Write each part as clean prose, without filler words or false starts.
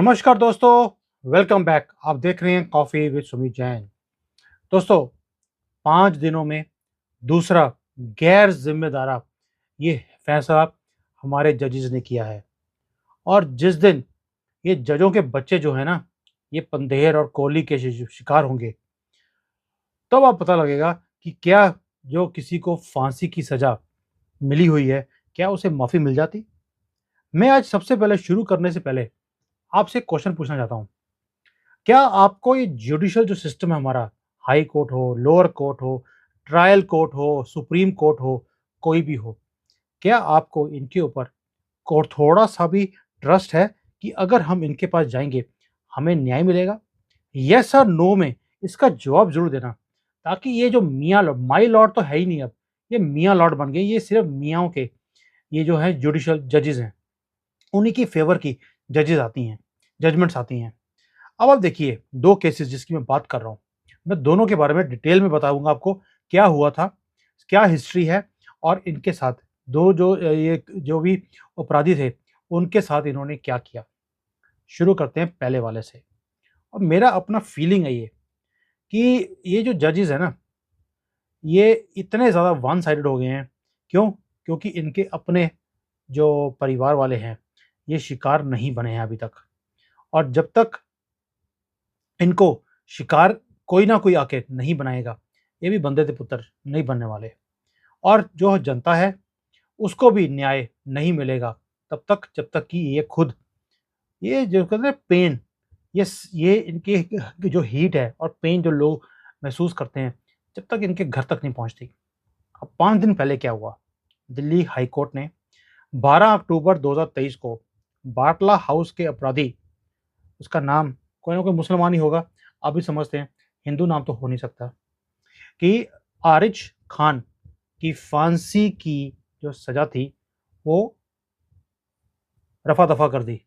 नमस्कार दोस्तों, welcome back. आप देख रहे हैं कॉफी विद सुमित जैन। दोस्तों, 5 दिनों में दूसरा गैर जिम्मेदारा ये फैसला हमारे जजेस ने किया है। और जिस दिन ये जजों के बच्चे जो है ना, ये पंधेर और कोहली के शिकार होंगे, तब आप पता लगेगा कि क्या जो किसी को फांसी की सजा मिली हुई है, क्या उसे माफी मिल जाती। मैं आज सबसे पहले शुरू करने से पहले आपसे क्वेश्चन पूछना चाहता हूँ। क्या आपको ये जुडिशल जो सिस्टम है हमारा, हाई कोर्ट हो, लोअर कोर्ट हो, ट्रायल कोर्ट हो, सुप्रीम कोर्ट हो, कोई भी हो, क्या आपको इनके ऊपर को थोड़ा सा भी ट्रस्ट है कि अगर हम इनके पास जाएंगे हमें न्याय मिलेगा? यस और नो में इसका जवाब जरूर देना, ताकि ये जो मियाँ लॉर्ड, माई लॉर्ड तो है ही नहीं अब, ये मियाँ लॉर्ड बन गए। ये सिर्फ मियाँओं के ये जो है जुडिशल जजेस हैं, उन्हीं की फेवर की जजेस आती हैं, जजमेंट्स आती हैं। अब आप देखिए, 2 केसेस जिसकी मैं बात कर रहा हूँ, मैं दोनों के बारे में डिटेल में बताऊँगा आपको, क्या हुआ था, क्या हिस्ट्री है और इनके साथ 2 जो ये जो भी अपराधी थे, उनके साथ इन्होंने क्या किया। शुरू करते हैं पहले वाले से। और मेरा अपना फीलिंग है ये कि ये जो जजेस हैं ना, ये इतने ज़्यादा वन साइडेड हो गए हैं। क्यों? क्योंकि इनके अपने जो परिवार वाले हैं, ये शिकार नहीं बने हैं अभी तक। और जब तक इनको शिकार कोई ना कोई आके नहीं बनाएगा, ये भी बंदे के पुत्र नहीं बनने वाले। और जो जनता है उसको भी न्याय नहीं मिलेगा तब तक, जब तक कि ये खुद, ये जो कहते हैं पेन, ये इनके जो हीट है और पेन जो लोग महसूस करते हैं, जब तक इनके घर तक नहीं पहुंचती। अब 5 दिन पहले क्या हुआ, दिल्ली हाई कोर्ट ने 12 अक्टूबर 2023 को बाटला हाउस के अपराधी, उसका नाम कोई ना कोई मुसलमान ही होगा, आप भी समझते हैं, हिंदू नाम तो हो नहीं सकता, कि आरिज खान की फांसी की जो सजा थी वो रफा दफा कर दी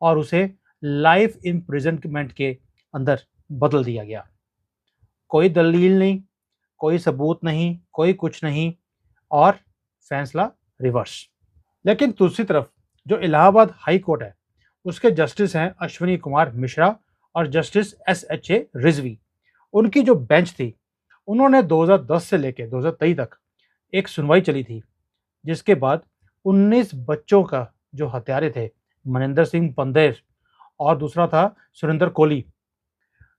और उसे लाइफ इम्प्रिजनमेंट के अंदर बदल दिया गया। कोई दलील नहीं, कोई सबूत नहीं, कोई कुछ नहीं, और फैसला रिवर्स। लेकिन दूसरी तरफ जो इलाहाबाद हाई कोर्ट है, उसके जस्टिस हैं अश्विनी कुमार मिश्रा और जस्टिस SHA रिजवी। उनकी जो बेंच थी, उन्होंने 2010 से लेकर 2023 तक एक सुनवाई चली थी, जिसके बाद 19 बच्चों का जो हत्यारे थे, मनिंदर सिंह पंदेर और दूसरा था सुरेंद्र कोहली,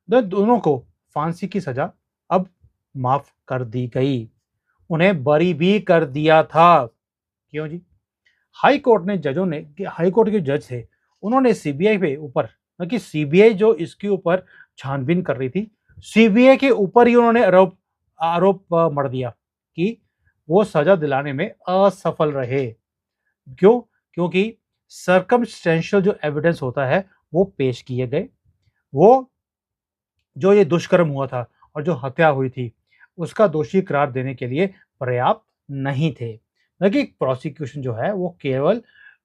दोनों को फांसी की सजा अब माफ कर दी गई। उन्हें बरी भी कर दिया था। क्यों जी? हाई कोर्ट ने जजों ने, हाई कोर्ट के जज थे, उन्होंने सीबीआई पे ऊपर, कि सीबीआई जो इसके ऊपर छानबीन कर रही थी, सीबीआई के ऊपर ही उन्होंने आरोप आरोप मढ़ दिया कि वो सजा दिलाने में असफल रहे। क्यों? क्योंकि सर्कमस्टेंशियल जो एविडेंस होता है वो पेश किए गए, वो जो ये दुष्कर्म हुआ था और जो हत्या हुई थी, उसका दोषी करार देने के लिए पर्याप्त नहीं थे। बल्कि प्रोसिक्यूशन जो है वो केवल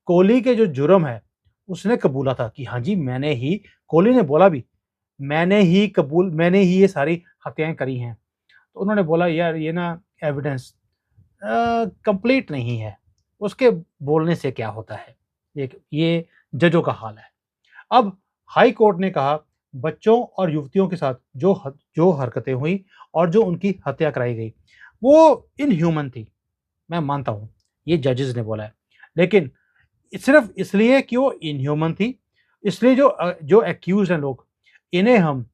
कोहली के जो जुर्म है उसने कबूला था कि हाँ जी, मैंने ही, कोहली ने बोला भी, मैंने ही ये सारी हत्याएं करी हैं। तो उन्होंने बोला यार ये ना एविडेंस कंप्लीट नहीं है, उसके बोलने से क्या होता है। ये जजों का हाल है। अब हाई कोर्ट ने कहा बच्चों और युवतियों के साथ जो हरकतें हुई और जो उनकी हत्या कराई गई वो इनह्यूमन थी। मैं मानता हूं, ये जजेस ने बोला है। लेकिन सिर्फ इसलिए कि वो इनह्यूमन थी, इसलिए जो एक्यूज हैं लोग, इन्हें हम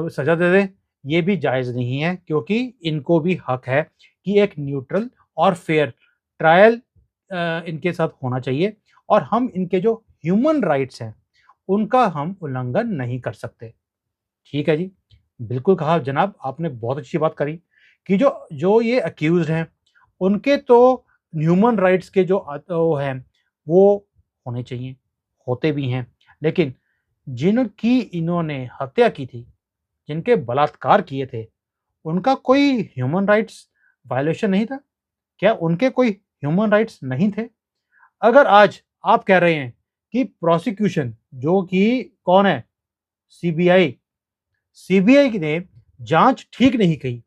सजा दे दें, ये भी जायज़ नहीं है। क्योंकि इनको भी हक है कि एक न्यूट्रल और फेयर ट्रायल इनके साथ होना चाहिए, और हम इनके जो ह्यूमन राइट्स हैं उनका हम उल्लंघन नहीं कर सकते। ठीक है जी, बिल्कुल कहा जनाब, आपने बहुत अच्छी बात करी कि जो जो ये अक्यूज्ड हैं उनके तो ह्यूमन राइट्स के जो वो हैं वो होने चाहिए, होते भी हैं। लेकिन जिनकी इन्होंने हत्या की थी, जिनके बलात्कार किए थे, उनका कोई ह्यूमन राइट्स वायलेशन नहीं था? क्या उनके कोई ह्यूमन राइट्स नहीं थे? अगर आज आप कह रहे हैं कि प्रोसिक्यूशन, जो कि कौन है, सीबीआई, सीबीआई ने जांच ठीक नहीं की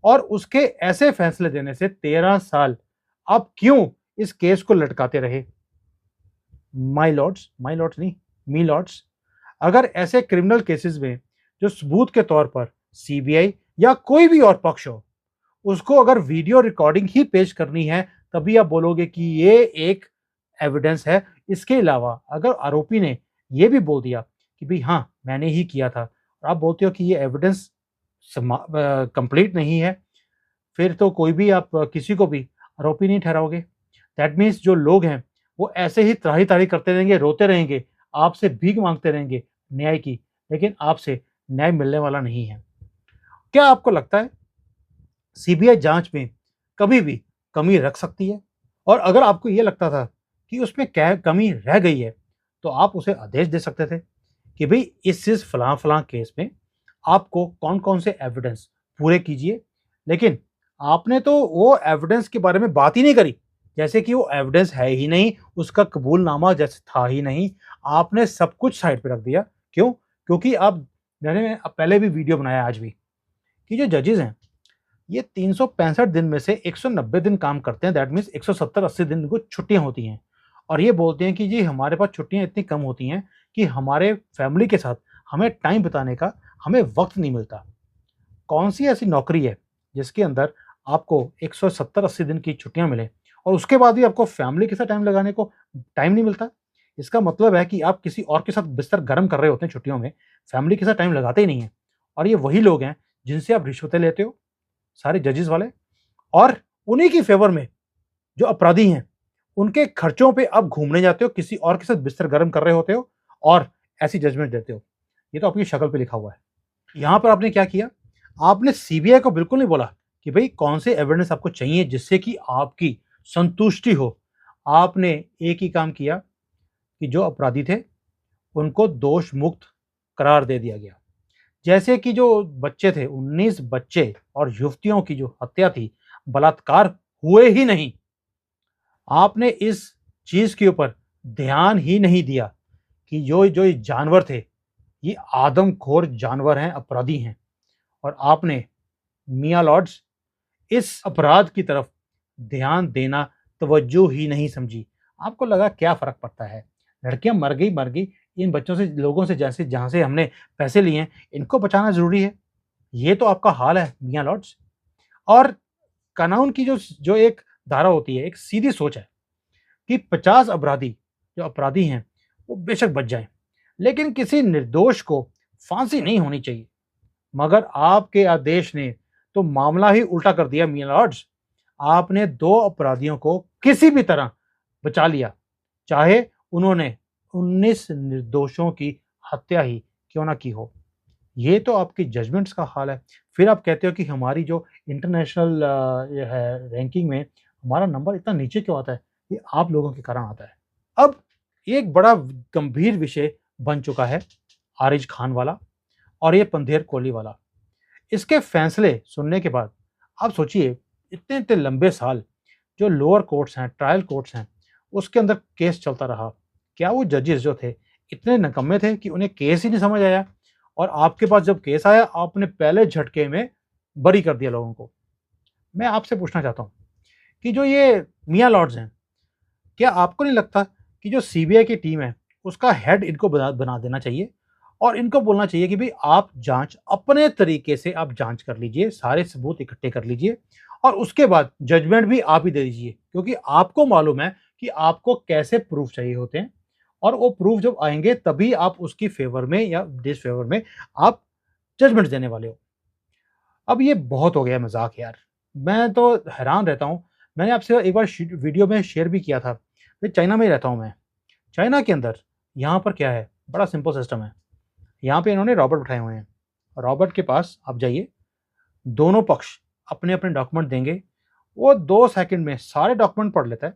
और उसके ऐसे फैसले देने से 13 साल आप क्यों इस केस को लटकाते रहे? माय लॉर्ड्स नहीं, मी लॉर्ड्स, अगर ऐसे क्रिमिनल केसेस में जो सबूत के तौर पर सीबीआई या कोई भी और पक्ष हो, उसको अगर वीडियो रिकॉर्डिंग ही पेश करनी है, तभी आप बोलोगे कि ये एक एविडेंस है। इसके अलावा अगर आरोपी ने ये भी बोल दिया कि भई हाँ, मैंने ही किया था, और आप बोलते हो कि ये एविडेंस कंप्लीट नहीं है, फिर तो कोई भी आप किसी को भी आरोपी नहीं ठहराओगे। दैट मीन्स जो लोग हैं, वो ऐसे ही त्राहि-तारी करते रहेंगे, रोते रहेंगे, आपसे भीख माँगते रहेंगे न्याय की, लेकिन आपसे न्याय मिलने वाला नहीं है। क्या आपको लगता है सीबीआई जाँच में कभी भी कमी रख सकती है? और अगर आपको ये लगता था कि उसमें क्या कमी रह गई है, तो आप उसे आदेश दे सकते थे कि भई इस फलाँ-फलाँ केस में आपको कौन-कौन से एविडेंस पूरे कीजिए। लेकिन आपने तो वो एविडेंस के बारे में बात ही नहीं करी, जैसे कि वो एविडेंस है ही नहीं, उसका कबूलनामा जैसे था ही नहीं। आपने सब कुछ साइड पे रख दिया। क्यों? क्योंकि अब मैंने पहले भी वीडियो बनाया आज भी, कि जो जजेस हैं, ये 365 दिन में से 190 दिन काम करते हैं। दैट मीन्स 170-80 दिन इनको छुट्टियाँ होती हैं, और ये बोलते हैं कि जी हमारे पास छुट्टियाँ इतनी कम होती हैं कि हमारे फैमिली के साथ हमें टाइम बिताने का हमें वक़्त नहीं मिलता। कौन-सी ऐसी नौकरी है जिसके अंदर आपको 170-80 दिन की छुट्टियाँ मिलें और उसके बाद भी आपको फैमिली के साथ टाइम लगाने को टाइम नहीं मिलता? इसका मतलब है कि आप किसी और के साथ बिस्तर गर्म कर रहे होते हैं छुट्टियों में, फैमिली के साथ टाइम लगाते ही नहीं हैं, और ये वही लोग हैं जिनसे आप रिश्वतें लेते हो, सारे जजेस वाले, और उन्हीं की फ़ेवर में जो अपराधी हैं, उनके खर्चों पे आप घूमने जाते हो, किसी और के साथ बिस्तर गर्म कर रहे होते हो और ऐसी जजमेंट देते हो। ये तो आपकी शक्ल पे लिखा हुआ है। यहाँ पर आपने क्या किया? आपने सीबीआई को बिल्कुल नहीं बोला कि भई कौन से एविडेंस आपको चाहिए जिससे कि आपकी संतुष्टि हो। आपने एक ही काम किया कि जो अपराधी थे, उनको दोष मुक्त करार दे दिया गया। जैसे कि जो बच्चे थे, 19 बच्चे और युवतियों की जो हत्या थी, बलात्कार हुए ही नहीं। आपने इस चीज़ के ऊपर ध्यान ही नहीं दिया कि जो जो ये जानवर थे, ये आदमखोर जानवर हैं, अपराधी हैं, और आपने मियाँ लॉर्ड्स इस अपराध की तरफ ध्यान देना तवज्जो ही नहीं समझी। आपको लगा क्या फ़र्क पड़ता है? लड़कियाँ मर गई, इन बच्चों से, लोगों से जैसे जहाँ से हमने पैसे लिए हैं, इनको बचाना ज़रूरी है। ये तो आपका हाल है मियाँ लॉर्ड्स। और कानून की जो जो एक धारा होती है, एक सीधी सोच है कि 50 जो अपराधी हैं, वो बेशक बच जाएँ, लेकिन किसी निर्दोष को फांसी नहीं होनी चाहिए। मगर आपके आदेश ने तो मामला ही उल्टा कर दिया मियाँ लॉर्ड्स। आपने 2 अपराधियों को किसी भी तरह बचा लिया, चाहे उन्होंने 19 निर्दोषों की हत्या ही क्यों ना की हो। ये तो आपकी जजमेंट्स का हाल है। फिर आप कहते हो कि हमारी जो इंटरनेशनल ये है रैंकिंग में हमारा नंबर इतना नीचे क्यों आता है? ये आप लोगों के कारण आता है। अब एक बड़ा गंभीर विषय बन चुका है आरिज खान वाला और ये पंधेर कोहली वाला। इसके फैसले सुनने के बाद आप सोचिए, इतने-इतने लंबे साल जो लोअर कोर्ट्स हैं, ट्रायल कोर्ट्स हैं, उसके अंदर केस चलता रहा। क्या वो जजेस जो थे, इतने निकम्मे थे कि उन्हें केस ही नहीं समझ आया, और आपके पास जब केस आया, आपने पहले झटके में बरी कर दिया लोगों को। मैं आपसे पूछना चाहता हूँ कि जो ये मियाँ लॉर्ड्स हैं, क्या आपको नहीं लगता कि जो सीबीआई की टीम है, उसका हेड इनको बना बना देना चाहिए और इनको बोलना चाहिए कि भई आप जाँच अपने तरीके से आप जाँच कर लीजिए, सारे सबूत इकट्ठे कर लीजिए और उसके बाद जजमेंट भी आप ही दे दीजिए, क्योंकि आपको मालूम है कि आपको कैसे प्रूफ चाहिए होते हैं, और वो प्रूफ जब आएँगे तभी आप उसकी फ़ेवर में या डिसफ़ेवर में आप जजमेंट देने वाले हो। अब ये बहुत हो गया मज़ाक यार। मैं तो हैरान रहता हूँ। मैंने आपसे एक बार वीडियो में शेयर भी किया था। मैं चाइना में ही रहता हूँ मैं। चाइना के अंदर यहाँ पर क्या है, बड़ा सिंपल सिस्टम है। यहाँ पे इन्होंने रॉबर्ट बिठाए हुए हैं। रॉबर्ट के पास आप जाइए, दोनों पक्ष अपने-अपने डॉक्यूमेंट देंगे। वो 2 सेकंड में सारे डॉक्यूमेंट पढ़ लेता है।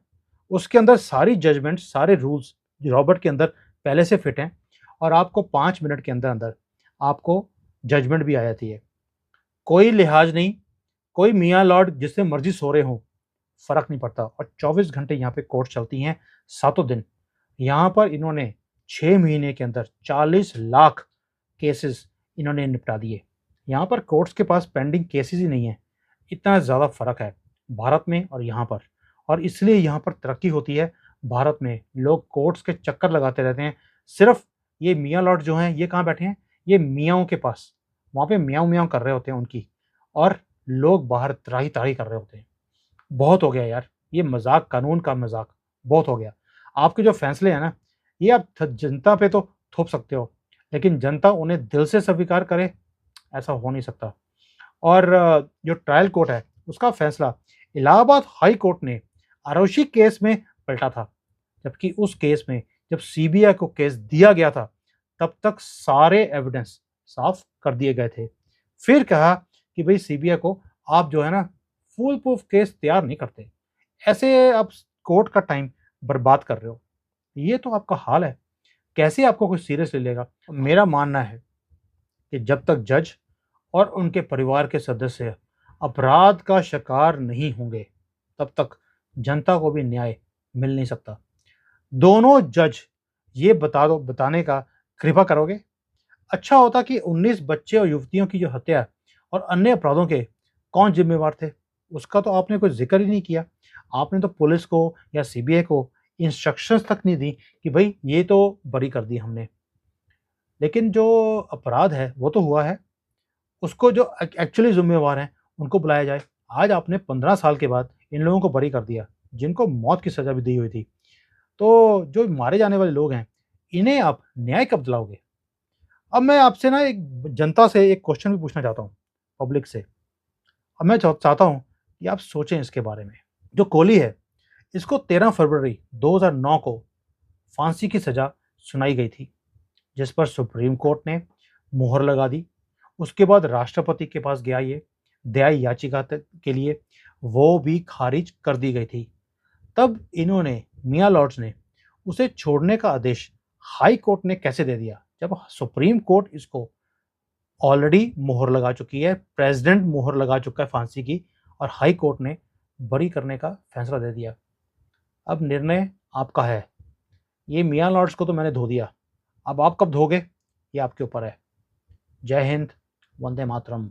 उसके अंदर सारी जजमेंट, सारे रूल्स रॉबर्ट के अंदर पहले से फिट हैं, और आपको 5 मिनट के अंदर-अंदर आपको जजमेंट भी आ जाती है। कोई लिहाज नहीं, कोई मियाँ लॉर्ड जिससे मर्ज़ी सो रहे हों, फ़र्क नहीं पड़ता, और 24 घंटे यहाँ पे कोर्ट चलती हैं, सातों दिन। यहाँ पर इन्होंने 6 महीने के अंदर 40 लाख केसेज़ इन्होंने निपटा दिए। यहाँ पर कोर्ट्स के पास पेंडिंग केसेज़ ही नहीं है। इतना ज़्यादा फ़र्क है भारत में और यहाँ पर, और इसलिए यहाँ पर तरक्की होती है। भारत में लोग कोर्ट्स के चक्कर लगाते रहते हैं, सिर्फ़ ये मियाँ लॉर्ड जो हैं ये कहाँ बैठे हैं? ये मियाँओं के पास, वहाँ पे म्याऊँ म्याऊँ कर रहे होते हैं उनकी, और लोग बाहर त्राही-त्राही कर रहे होते हैं। बहुत हो गया यार, ये मज़ाक, कानून का मज़ाक, बहुत हो गया। आपके जो फैसले हैं ना, ये आप थ जनता पे तो थोप सकते हो, लेकिन जनता उन्हें दिल से स्वीकार करे, ऐसा हो नहीं सकता। और जो ट्रायल कोर्ट है, उसका फैसला इलाहाबाद हाई कोर्ट ने आरोशी केस में पलटा था। जबकि उस केस में जब सीबीआई को केस दिया गया था, तब तक सारे एविडेंस साफ कर दिए गए थे। फिर कहा कि भई सीबीआई को आप जो है ना फुल प्रूफ केस तैयार नहीं करते। ऐसे आप कोर्ट का टाइम बर्बाद कर रहे हो। ये तो आपका हाल है। कैसे आपको कोई सीरियस ले लेगा? मेरा मानना है कि जब तक जज और उनके परिवार के सदस्य अपराध का शिकार नहीं होंगे, तब तक जनता को भी न्याय मिल नहीं सकता। दोनों जज ये बताने का कृपा करोगे? अच्छा होता कि 19 बच्चे और युवतियों की जो हत्या और अन्य अपराधों के कौन जिम्मेवार थे, उसका तो आपने कोई ज़िक्र ही नहीं किया। आपने तो पुलिस को या सीबीआई को इंस्ट्रक्शंस तक नहीं दी कि भई ये तो बरी कर दी हमने। लेकिन जो अपराध है, वो तो हुआ है। उसको जो एक्चुअली ज़िम्मेवार हैं, उनको बुलाया जाए। आज आपने 15 साल के बाद इन लोगों को बरी कर दिया, जिनको मौत की सज़ा भी दी हुई थी। तो जो मारे जाने वाले लोग हैं, इन्हें आप न्याय कब दिलाओगे? अब मैं आपसे ना एक जनता से एक क्वेश्चन भी पूछना चाहता हूँ, पब्लिक से। अब मैं चाहता हूँ कि आप सोचें इसके बारे में। जो कोहली है, इसको 13 फरवरी 2009 को फांसी की सज़ा सुनाई गई थी, जिस पर सुप्रीम कोर्ट ने मुहर लगा दी। उसके बाद राष्ट्रपति के पास गया ये दया याचिका के लिए, वो भी खारिज कर दी गई थी। तब इन्होंने मियाँ लॉर्ड्स ने उसे छोड़ने का आदेश हाई कोर्ट ने कैसे दे दिया, जब सुप्रीम कोर्ट इसको ऑलरेडी मोहर लगा चुकी है, प्रेसिडेंट मोहर लगा चुका है फांसी की, और हाई कोर्ट ने बरी करने का फैसला दे दिया। अब निर्णय आपका है। ये मियाँ लॉर्ड्स को तो मैंने धो दिया, अब आप कब धोगे ये आपके ऊपर है। जय हिंद, वंदे मातरम।